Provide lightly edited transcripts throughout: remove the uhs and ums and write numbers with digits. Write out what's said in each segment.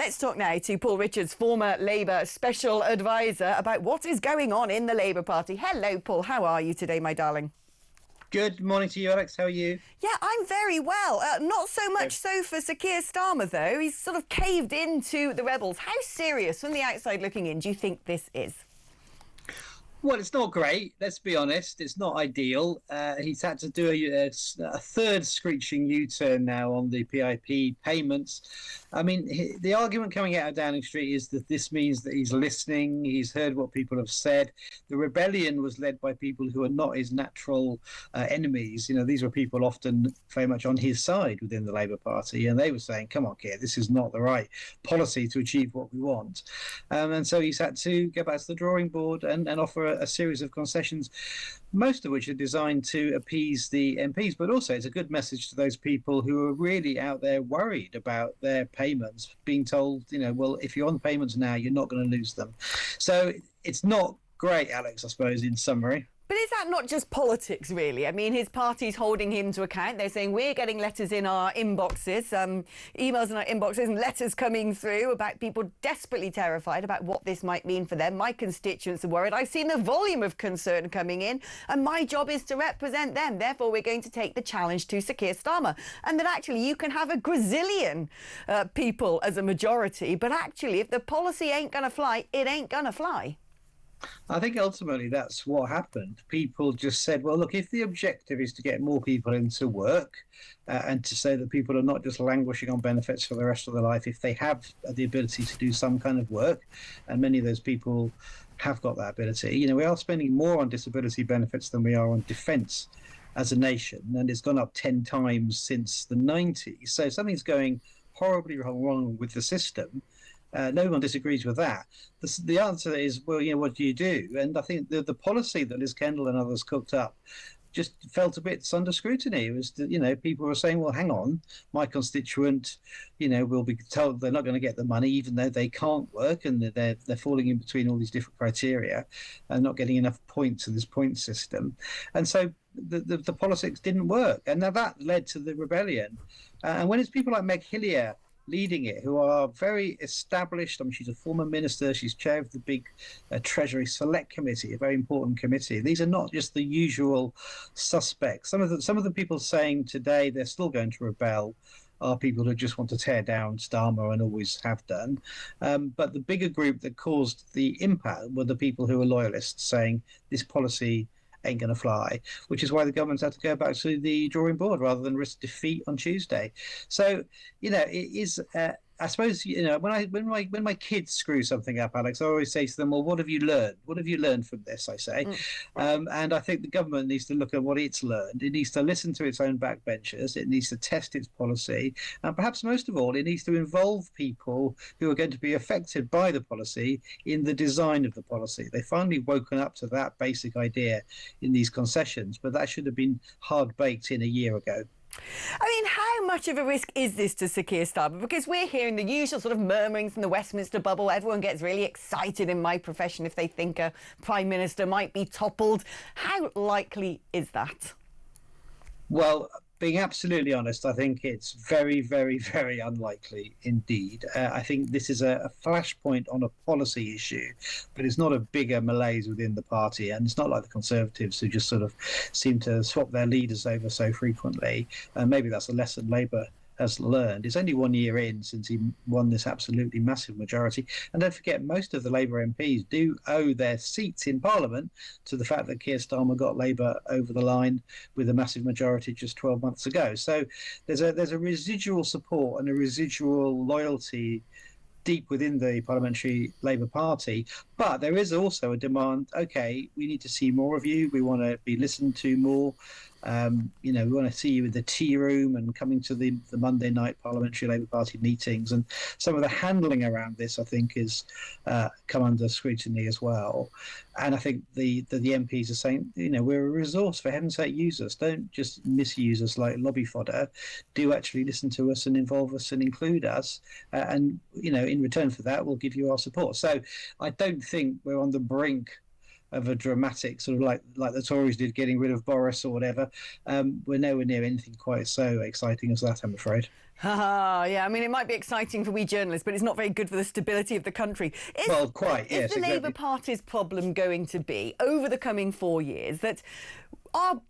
Let's talk now to Paul Richards, former Labour Special Advisor, about what is going on in the Labour Party. Hello, Paul. How are you today, my darling? Good morning to you, Alex. How are you? Yeah, I'm very well. Not so much so for Sir Keir Starmer, though. He's sort of caved into the rebels. How serious, from the outside looking in, do you think this is? Well, it's not great. Let's be honest. It's not ideal. He's had to do a third screeching U-turn now on the PIP payments. I mean, the argument coming out of Downing Street is that this means that he's listening. He's heard what people have said. The rebellion was led by people who are not his natural enemies. You know, these were people often very much on his side within the Labour Party, and they were saying, "Come on, Keir, this is not the right policy to achieve what we want." And so he's had to go back to the drawing board and offer a series of concessions, most of which are designed to appease the MPs, but also it's a good message to those people who are really out there worried about their payments, being told, you know, well, if you're on payments now, you're not going to lose them. So it's not great, Alex, I suppose, in summary. But is that not just politics, really? I mean, his party's holding him to account. They're saying we're getting letters in our inboxes, emails in our inboxes and letters coming through about people desperately terrified about what this might mean for them. My constituents are worried. I've seen the volume of concern coming in, and my job is to represent them. Therefore, we're going to take the challenge to Sir Keir Starmer. And that actually you can have a gazillion people as a majority, but actually if the policy ain't going to fly, it ain't going to fly. I think ultimately that's what happened. People just said, well, look, if the objective is to get more people into work and to say that people are not just languishing on benefits for the rest of their life, if they have the ability to do some kind of work, and many of those people have got that ability, you know, we are spending more on disability benefits than we are on defence as a nation, and it's gone up 10 times since the 90s. So something's going horribly wrong with the system. No one disagrees with that. The answer is, well, you know, what do you do? And I think the policy that Liz Kendall and others cooked up just felt a bit under scrutiny. It was, you know, people were saying, well, hang on, my constituent, you know, will be told they're not going to get the money, even though they can't work, and they're falling in between all these different criteria and not getting enough points in this point system. And so the politics didn't work. And now that led to the rebellion. And when it's people like Meg Hillier leading it, who are very established. I mean, she's a former minister. She's chair of the big Treasury Select Committee, a very important committee. These are not just the usual suspects. Some of the people saying today they're still going to rebel are people who just want to tear down Starmer and always have done. But the bigger group that caused the impact were the people who are loyalists, saying this policy ain't going to fly, which is why the government's had to go back to the drawing board rather than risk defeat on Tuesday. So, you know, it is. I suppose, you know, when my kids screw something up, Alex, I always say to them, well, what have you learned? What have you learned from this? I say, and I think the government needs to look at what it's learned. It needs to listen to its own backbenchers. It needs to test its policy, and perhaps most of all, it needs to involve people who are going to be affected by the policy in the design of the policy. They've finally woken up to that basic idea in these concessions, but that should have been hard baked in a year ago. I mean, how much of a risk is this to Sir Keir Starmer? Because we're hearing the usual sort of murmurings from the Westminster bubble. Everyone gets really excited in my profession if they think a Prime Minister might be toppled. How likely is that? Well, being absolutely honest, I think it's very, very, very unlikely indeed. I think this is a flashpoint on a policy issue, but it's not a bigger malaise within the party. And it's not like the Conservatives who just sort of seem to swap their leaders over so frequently. And maybe that's a lesson Labour has learned. It's only 1 year in since he won this absolutely massive majority. And don't forget, most of the Labour MPs do owe their seats in Parliament to the fact that Keir Starmer got Labour over the line with a massive majority just 12 months ago. So there's a residual support and a residual loyalty deep within the Parliamentary Labour Party. But there is also a demand, OK, we need to see more of you. We want to be listened to more. You know, we want to see you in the tea room and coming to the Monday night Parliamentary Labour Party meetings. And some of the handling around this, I think, is come under scrutiny as well. And I think the MPs are saying, you know, we're a resource, for heaven's sake, use us. Don't just misuse us like lobby fodder. Do actually listen to us and involve us and include us. And, you know, in return for that, we'll give you our support. So I don't think we're on the brink of a dramatic sort of like the Tories did getting rid of Boris or whatever. We're nowhere near anything quite so exciting as that, I'm afraid. Yeah, I mean, it might be exciting for we journalists, but it's not very good for the stability of the country. Well, quite, Is yes, the Labour exactly. Party's problem going to be, over the coming 4 years, that our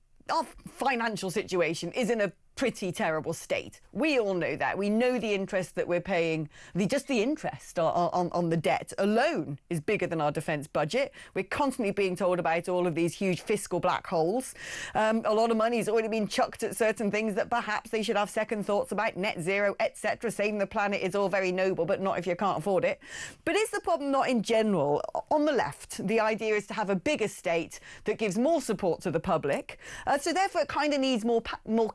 financial situation is in a pretty terrible state? We all know that. We know the interest that we're paying, just the interest on the debt alone is bigger than our defence budget. We're constantly being told about all of these huge fiscal black holes. A lot of money's already been chucked at certain things that perhaps they should have second thoughts about, net zero, etc. Saving the planet is all very noble, but not if you can't afford it. But is the problem not in general, on the left, the idea is to have a bigger state that gives more support to the public, so therefore it kind of needs more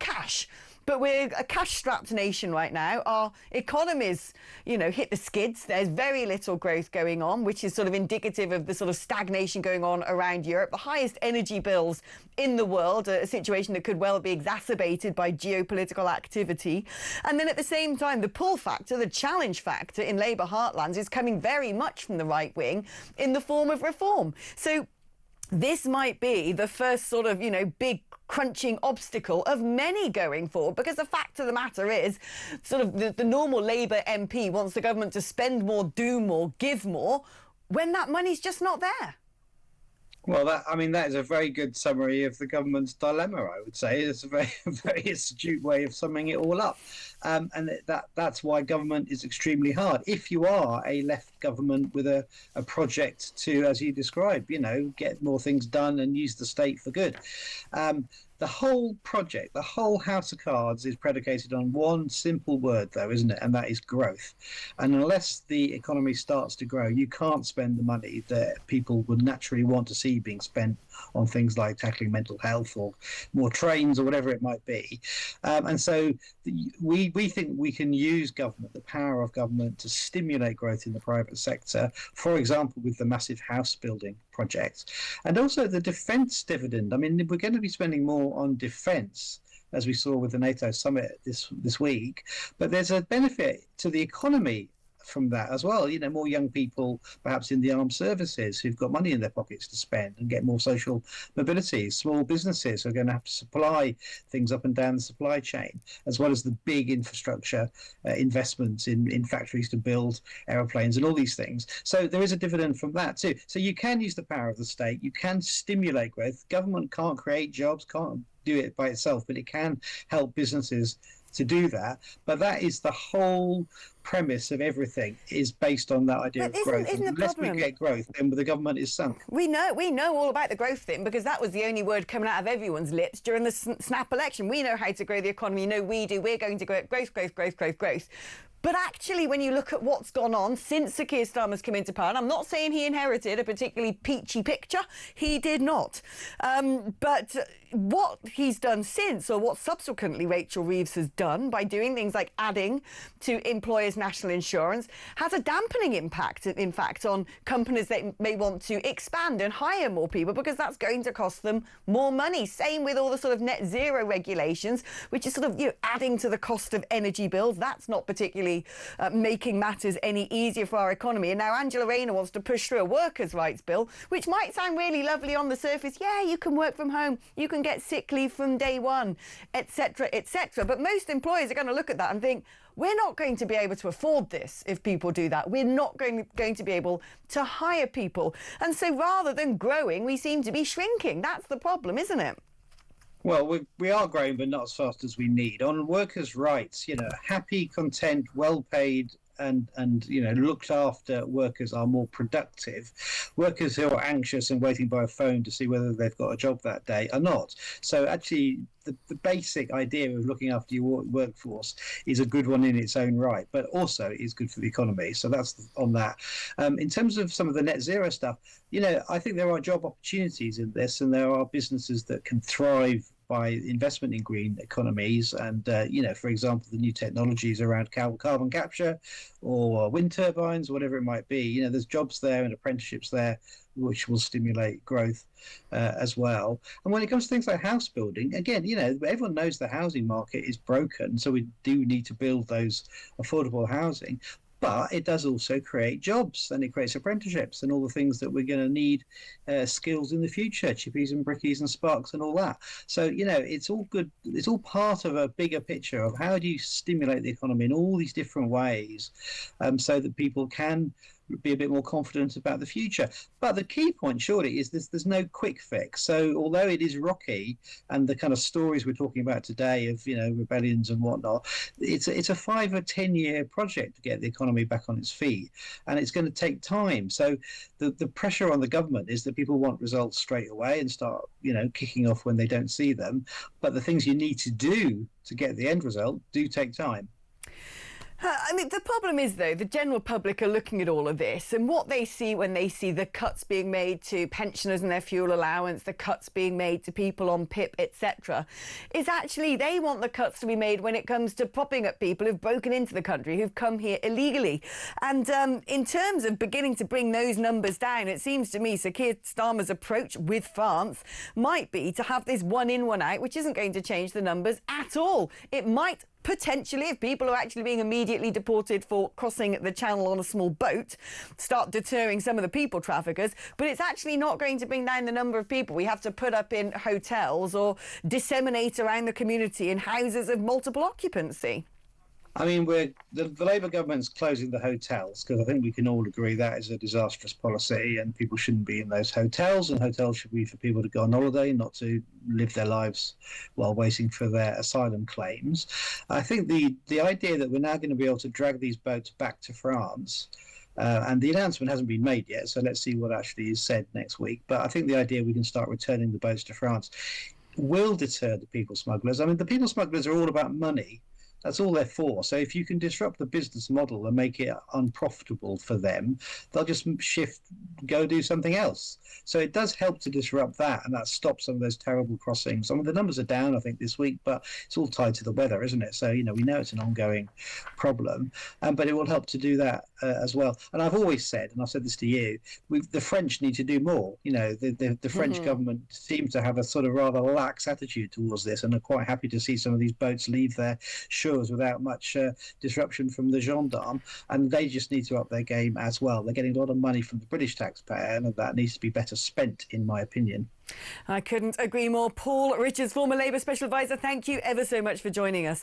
cash. But we're a cash-strapped nation right now. Our economy's, hit the skids. There's very little growth going on, which is sort of indicative of the sort of stagnation going on around Europe. The highest energy bills in the world, a situation that could well be exacerbated by geopolitical activity. And then at the same time, the pull factor, the challenge factor in Labour heartlands is coming very much from the right wing in the form of reform. So this might be the first sort of, big crunching obstacle of many going forward, because the fact of the matter is sort of the normal Labour MP wants the government to spend more, do more, give more, when that money's just not there. Well, that is a very good summary of the government's dilemma, I would say. It's a very, very astute way of summing it all up. And that's why government is extremely hard. If you are a left government with a project to, as you described, get more things done and use the state for good. The whole project, the whole house of cards is predicated on one simple word, though, isn't it? And that is growth. And unless the economy starts to grow, you can't spend the money that people would naturally want to see being spent on things like tackling mental health or more trains or whatever it might be. And so we think we can use government, the power of government, to stimulate growth in the private sector, for example, with the massive house building projects. And also the defence dividend. I mean, we're going to be spending more on defence, as we saw with the NATO summit this week, but there's a benefit to the economy from that as well. More young people perhaps in the armed services who've got money in their pockets to spend and get more social mobility. Small businesses are going to have to supply things up and down the supply chain, as well as the big infrastructure investments in factories to build aeroplanes and all these things. So there is a dividend from that too. So you can use the power of the state. You can stimulate growth. Government can't create jobs, can't do it by itself, but it can help businesses to do that. But that is the whole premise of everything, is based on that idea of growth. Unless we get growth, then the government is sunk. We know all about the growth thing, because that was the only word coming out of everyone's lips during the snap election. We know how to grow the economy. We do. We're going to grow growth. But actually, when you look at what's gone on since Sir Keir Starmer's come into power, and I'm not saying he inherited a particularly peachy picture, he did not. But what he's done since, or what subsequently Rachel Reeves has done by doing things like adding to employers' national insurance, has a dampening impact, in fact, on companies that may want to expand and hire more people, because that's going to cost them more money. Same with all the sort of net zero regulations, which is sort of adding to the cost of energy bills. That's not particularly making matters any easier for our economy. And now Angela Rayner wants to push through a workers' rights bill, which might sound really lovely on the surface. Yeah, you can work from home, you can get sick leave from day one, etc., etc. But most employers are going to look at that and think, we're not going to be able to afford this if people do that. We're not going to be able to hire people. And so rather than growing, we seem to be shrinking. That's the problem, isn't it? Well, we are growing, but not as fast as we need. On workers' rights, happy, content, well-paid and looked after workers are more productive. Workers who are anxious and waiting by a phone to see whether they've got a job that day are not. So actually, the basic idea of looking after your workforce is a good one in its own right, but also is good for the economy. So that's on that. In terms of some of the net zero stuff, I think there are job opportunities in this, and there are businesses that can thrive by investment in green economies and, for example, the new technologies around carbon capture or wind turbines, whatever it might be. There's jobs there and apprenticeships there which will stimulate growth as well. And when it comes to things like house building, again, everyone knows the housing market is broken, so we do need to build those affordable housing. But it does also create jobs, and it creates apprenticeships and all the things that we're going to need, skills in the future, chippies and brickies and sparks and all that. So, it's all good. It's all part of a bigger picture of how do you stimulate the economy in all these different ways, so that people can be a bit more confident about the future. But the key point, surely, is there's no quick fix. So although it is rocky, and the kind of stories we're talking about today of rebellions and whatnot, it's a 5 or 10 year project to get the economy back on its feet, and it's going to take time. So the pressure on the government is that people want results straight away and start kicking off when they don't see them. But the things you need to do to get the end result do take time. I mean, the problem is, though, the general public are looking at all of this, and what they see when they see the cuts being made to pensioners and their fuel allowance, the cuts being made to people on PIP, etc., is actually they want the cuts to be made when it comes to propping up people who've broken into the country, who've come here illegally. And in terms of beginning to bring those numbers down, it seems to me Sir Keir Starmer's approach with France might be to have this one in, one out, which isn't going to change the numbers at all. It might potentially, if people are actually being immediately deported for crossing the channel on a small boat, start deterring some of the people traffickers, but it's actually not going to bring down the number of people we have to put up in hotels or disseminate around the community in houses of multiple occupancy. I mean, the Labour government's closing the hotels because I think we can all agree that is a disastrous policy, and people shouldn't be in those hotels, and hotels should be for people to go on holiday, not to live their lives while waiting for their asylum claims. I think the idea that we're now going to be able to drag these boats back to France, and the announcement hasn't been made yet, so let's see what actually is said next week. But I think the idea we can start returning the boats to France will deter the people smugglers. I mean, the people smugglers are all about money. That's all they're for. So if you can disrupt the business model and make it unprofitable for them, they'll just go do something else. So it does help to disrupt that, and that stops some of those terrible crossings. I mean, the numbers are down, I think, this week, but it's all tied to the weather, isn't it? So, we know it's an ongoing problem, but it will help to do that as well. And I've always said, and I've said this to you, the French need to do more. The French government seems to have a sort of rather lax attitude towards this, and are quite happy to see some of these boats leave their shores without much disruption from the gendarme, and they just need to up their game as well. They're getting a lot of money from the British taxpayer, and that needs to be better spent, in my opinion. I couldn't agree more. Paul Richards, former Labour Special Advisor, thank you ever so much for joining us.